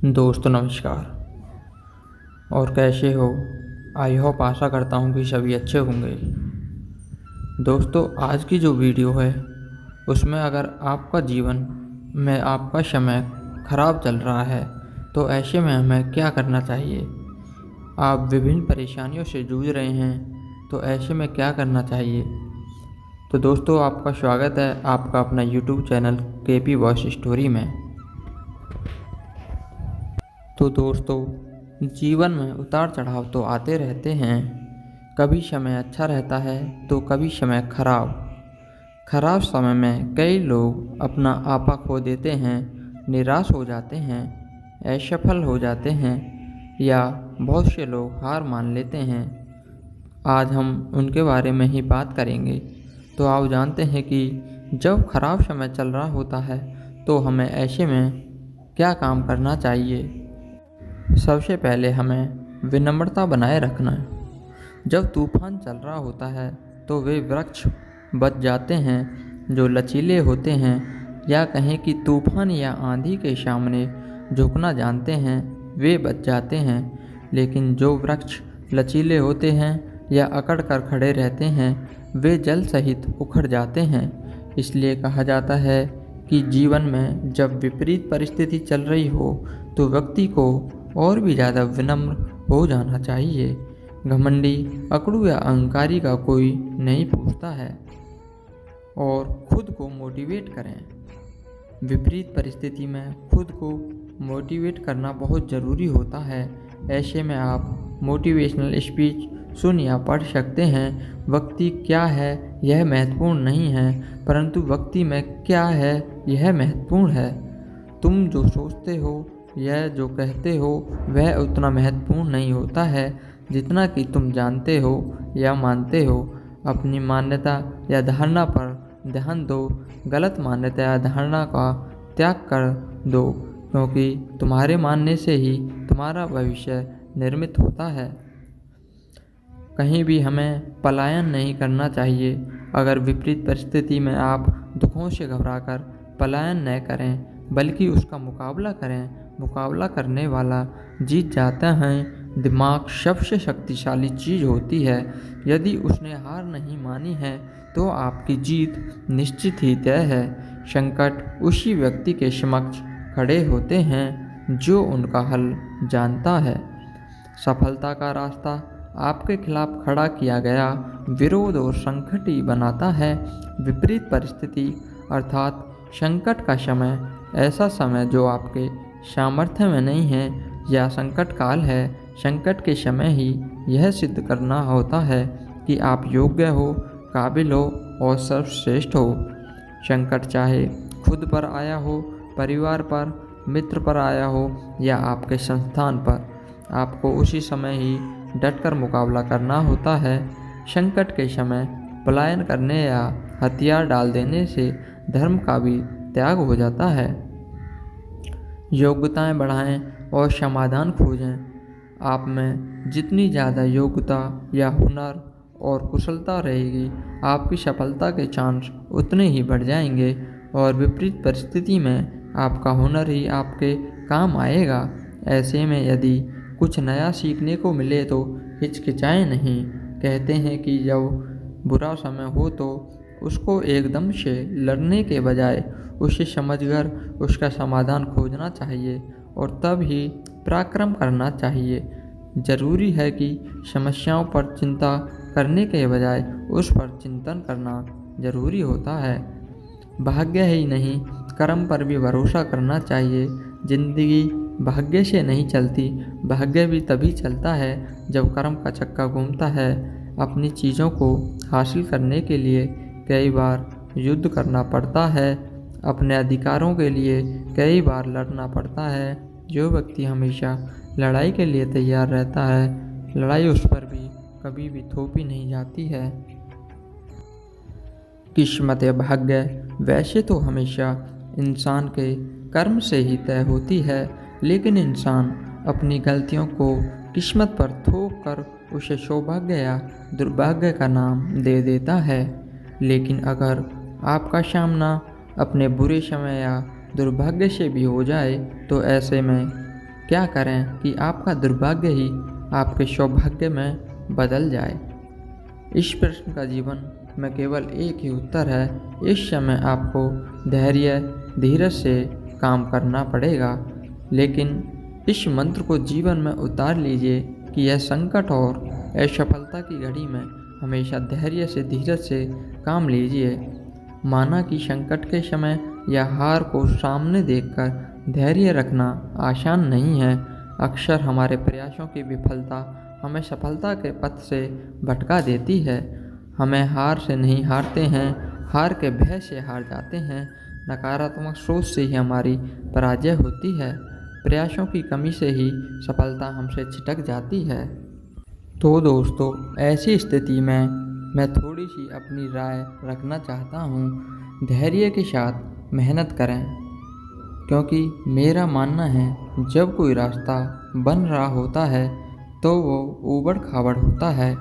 दोस्तों नमस्कार। और कैसे हो? आई होप आशा करता हूँ कि सभी अच्छे होंगे। दोस्तों आज की जो वीडियो है उसमें अगर आपका जीवन में आपका समय खराब चल रहा है तो ऐसे में हमें क्या करना चाहिए। आप विभिन्न परेशानियों से जूझ रहे हैं तो ऐसे में क्या करना चाहिए। तो दोस्तों आपका स्वागत है आपका अपना YouTube channel KP voice story में। तो दोस्तों जीवन में उतार चढ़ाव तो आते रहते हैं। कभी समय अच्छा रहता है तो कभी समय खराब समय में कई लोग अपना आपा खो देते हैं, निराश हो जाते हैं, असफल हो जाते हैं या बहुत से लोग हार मान लेते हैं। आज हम उनके बारे में ही बात करेंगे। तो आप जानते हैं कि जब खराब समय चल रहा होता है तो हमें ऐसे में क्या काम करना चाहिए। सबसे पहले हमें विनम्रता बनाए रखना है। जब तूफान चल रहा होता है तो वे वृक्ष बच जाते हैं जो लचीले होते हैं, या कहें कि तूफान या आंधी के सामने झुकना जानते हैं वे बच जाते हैं। लेकिन जो वृक्ष लचीले होते हैं या अकड़ कर खड़े रहते हैं वे जल सहित उखड़ जाते हैं। इसलिए कहा जाता है कि जीवन में जब विपरीत परिस्थिति चल रही हो तो व्यक्ति को और भी ज़्यादा विनम्र हो जाना चाहिए। घमंडी, अकड़ू या अहंकारी का कोई नहीं पूछता है। और खुद को मोटिवेट करें। विपरीत परिस्थिति में खुद को मोटिवेट करना बहुत ज़रूरी होता है। ऐसे में आप मोटिवेशनल स्पीच सुन या पढ़ सकते हैं। व्यक्ति क्या है यह महत्वपूर्ण नहीं है, परंतु व्यक्ति में क्या है यह महत्वपूर्ण है। तुम जो सोचते हो यह जो कहते हो वह उतना महत्वपूर्ण नहीं होता है जितना कि तुम जानते हो या मानते हो। अपनी मान्यता या धारणा पर ध्यान दो, गलत मान्यता या धारणा का त्याग कर दो, क्योंकि तुम्हारे मानने से ही तुम्हारा भविष्य निर्मित होता है। कहीं भी हमें पलायन नहीं करना चाहिए। अगर विपरीत परिस्थिति में आप दुखों से घबराकर पलायन न करें बल्कि उसका मुकाबला करें। मुकाबला करने वाला जीत जाता है। दिमाग सबसे शक्तिशाली चीज़ होती है। यदि उसने हार नहीं मानी है तो आपकी जीत निश्चित ही तय है। संकट उसी व्यक्ति के समक्ष खड़े होते हैं जो उनका हल जानता है। सफलता का रास्ता आपके खिलाफ खड़ा किया गया विरोध और संकट ही बनाता है। विपरीत परिस्थिति अर्थात संकट का समय ऐसा समय जो आपके सामर्थ्य में नहीं है या संकट काल है। संकट के समय ही यह सिद्ध करना होता है कि आप योग्य हो, काबिल हो और सर्वश्रेष्ठ हो। संकट चाहे खुद पर आया हो, परिवार पर, मित्र पर आया हो या आपके संस्थान पर, आपको उसी समय ही डटकर मुकाबला करना होता है। संकट के समय पलायन करने या हथियार डाल देने से धर्म का भी त्याग हो जाता है। योग्यताएं बढ़ाएं और समाधान खोजें। आप में जितनी ज़्यादा योग्यता या हुनर और कुशलता रहेगी आपकी सफलता के चांस उतने ही बढ़ जाएंगे। और विपरीत परिस्थिति में आपका हुनर ही आपके काम आएगा। ऐसे में यदि कुछ नया सीखने को मिले तो हिचकिचाएं नहीं। कहते हैं कि जब बुरा समय हो तो उसको एकदम से लड़ने के बजाय उसे समझकर उसका समाधान खोजना चाहिए और तब ही पराक्रम करना चाहिए। ज़रूरी है कि समस्याओं पर चिंता करने के बजाय उस पर चिंतन करना ज़रूरी होता है। भाग्य ही नहीं कर्म पर भी भरोसा करना चाहिए। ज़िंदगी भाग्य से नहीं चलती, भाग्य भी तभी चलता है जब कर्म का चक्का घूमता है। अपनी चीज़ों को हासिल करने के लिए कई बार युद्ध करना पड़ता है। अपने अधिकारों के लिए कई बार लड़ना पड़ता है। जो व्यक्ति हमेशा लड़ाई के लिए तैयार रहता है, लड़ाई उस पर भी कभी भी थोपी नहीं जाती है। किस्मत या भाग्य वैसे तो हमेशा इंसान के कर्म से ही तय होती है, लेकिन इंसान अपनी गलतियों को किस्मत पर थोप कर उसे सौभाग्य या दुर्भाग्य का नाम दे देता है। लेकिन अगर आपका सामना अपने बुरे समय या दुर्भाग्य से भी हो जाए तो ऐसे में क्या करें कि आपका दुर्भाग्य ही आपके सौभाग्य में बदल जाए? इस प्रश्न का जीवन में केवल एक ही उत्तर है। इस समय आपको धैर्य धीरज से काम करना पड़ेगा, लेकिन इस मंत्र को जीवन में उतार लीजिए कि यह संकट और असफलता की घड़ी में हमेशा धैर्य से धीरज से काम लीजिए। माना कि संकट के समय या हार को सामने देखकर धैर्य रखना आसान नहीं है। अक्सर हमारे प्रयासों की विफलता हमें सफलता के पथ से भटका देती है। हमें हार से नहीं हारते हैं, हार के भय से हार जाते हैं। नकारात्मक सोच से ही हमारी पराजय होती है। प्रयासों की कमी से ही सफलता हमसे छिटक जाती है। तो दोस्तों, ऐसी स्थिति में मैं थोड़ी सी अपनी राय रखना चाहता हूँ। धैर्य के साथ मेहनत करें, क्योंकि मेरा मानना है जब कोई रास्ता बन रहा होता है तो वो ऊबड़ खाबड़ होता है।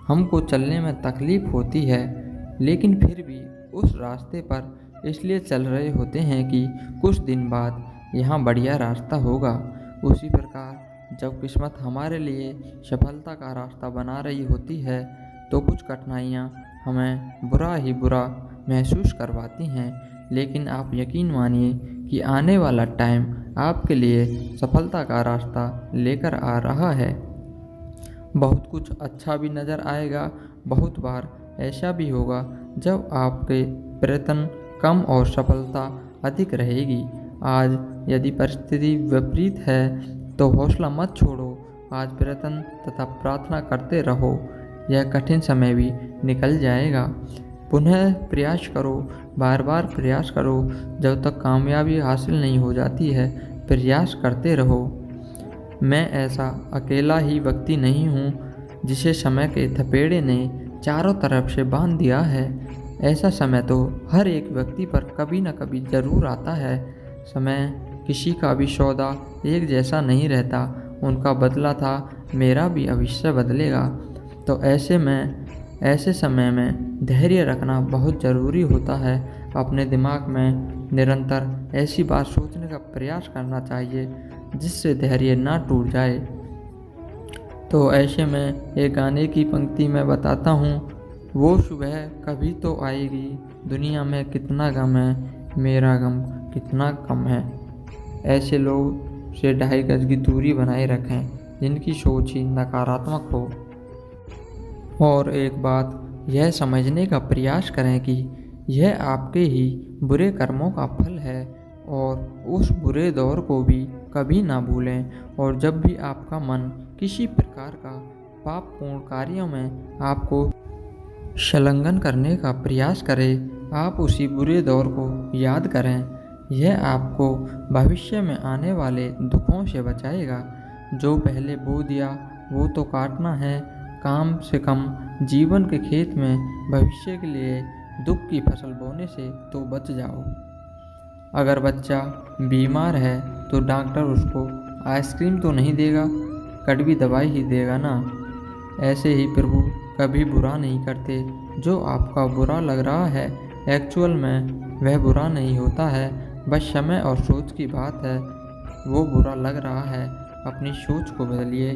हमको चलने में तकलीफ़ होती है, लेकिन फिर भी उस रास्ते पर इसलिए चल रहे होते हैं कि कुछ दिन बाद यहाँ बढ़िया रास्ता होगा। उसी प्रकार जब किस्मत हमारे लिए सफलता का रास्ता बना रही होती है तो कुछ कठिनाइयाँ हमें बुरा ही बुरा महसूस करवाती हैं, लेकिन आप यकीन मानिए कि आने वाला टाइम आपके लिए सफलता का रास्ता लेकर आ रहा है। बहुत कुछ अच्छा भी नज़र आएगा। बहुत बार ऐसा भी होगा जब आपके प्रयत्न कम और सफलता अधिक रहेगी। आज यदि परिस्थिति विपरीत है तो हौसला मत छोड़ो। आज प्रयत्न तथा प्रार्थना करते रहो। यह कठिन समय भी निकल जाएगा। पुनः प्रयास करो, बार बार प्रयास करो। जब तक कामयाबी हासिल नहीं हो जाती है, प्रयास करते रहो। मैं ऐसा अकेला ही व्यक्ति नहीं हूँ जिसे समय के थपेड़े ने चारों तरफ से बांध दिया है। ऐसा समय तो हर एक व्यक्ति पर कभी न कभी ज़रूर आता है। समय किसी का भी सौदा एक जैसा नहीं रहता। उनका बदला था, मेरा भी अवश्य बदलेगा। तो ऐसे समय में धैर्य रखना बहुत ज़रूरी होता है। अपने दिमाग में निरंतर ऐसी बात सोचने का प्रयास करना चाहिए जिससे धैर्य ना टूट जाए। तो ऐसे में एक गाने की पंक्ति मैं बताता हूँ। वो सुबह कभी तो आएगी, दुनिया में कितना गम है, मेरा गम कितना कम है। ऐसे लोग से 2.5 गज की दूरी बनाए रखें जिनकी सोच ही नकारात्मक हो। और एक बात यह समझने का प्रयास करें कि यह आपके ही बुरे कर्मों का फल है, और उस बुरे दौर को भी कभी ना भूलें। और जब भी आपका मन किसी प्रकार का पापपूर्ण कार्यों में आपको संलग्न करने का प्रयास करे, आप उसी बुरे दौर को याद करें। यह आपको भविष्य में आने वाले दुखों से बचाएगा। जो पहले बो दिया वो तो काटना है। कम से कम जीवन के खेत में भविष्य के लिए दुख की फसल बोने से तो बच जाओ। अगर बच्चा बीमार है तो डॉक्टर उसको आइसक्रीम तो नहीं देगा, कड़वी दवाई ही देगा ना। ऐसे ही प्रभु कभी बुरा नहीं करते। जो आपका बुरा लग रहा है एक्चुअल में वह बुरा नहीं होता है, बस समय और सोच की बात है। वो बुरा लग रहा है, अपनी सोच को बदलिए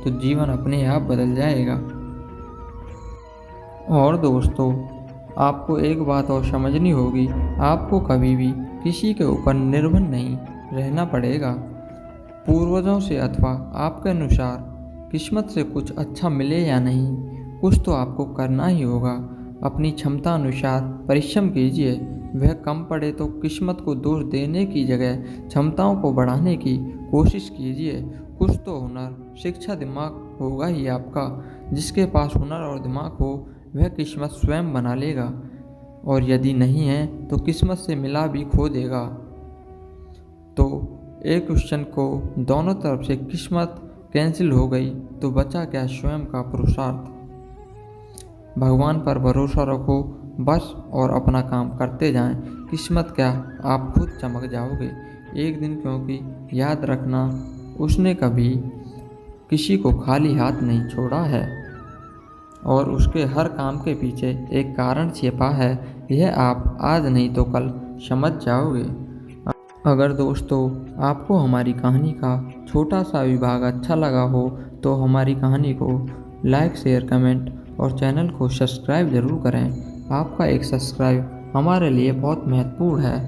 तो जीवन अपने आप बदल जाएगा। और दोस्तों, आपको एक बात और समझनी होगी, आपको कभी भी किसी के ऊपर निर्भर नहीं रहना पड़ेगा। पूर्वजों से अथवा आपके अनुसार किस्मत से कुछ अच्छा मिले या नहीं, कुछ तो आपको करना ही होगा। अपनी क्षमता अनुसार परिश्रम कीजिए। वह कम पड़े तो किस्मत को दोष देने की जगह क्षमताओं को बढ़ाने की कोशिश कीजिए। कुछ तो हुनर, शिक्षा, दिमाग होगा ही आपका। जिसके पास हुनर और दिमाग हो वह किस्मत स्वयं बना लेगा, और यदि नहीं है तो किस्मत से मिला भी खो देगा। तो एक क्वेश्चन को दोनों तरफ से किस्मत कैंसिल हो गई तो बचा क्या स्वयं का पुरुषार्थ। भगवान पर भरोसा रखो बस, और अपना काम करते जाएं। किस्मत क्या, आप खुद चमक जाओगे एक दिन, क्योंकि याद रखना उसने कभी किसी को खाली हाथ नहीं छोड़ा है, और उसके हर काम के पीछे एक कारण छिपा है। यह आप आज नहीं तो कल समझ जाओगे। अगर दोस्तों आपको हमारी कहानी का छोटा सा भी भाग अच्छा लगा हो तो हमारी कहानी को लाइक, शेयर, कमेंट और चैनल को सब्सक्राइब ज़रूर करें। आपका एक सब्सक्राइब हमारे लिए बहुत महत्वपूर्ण है।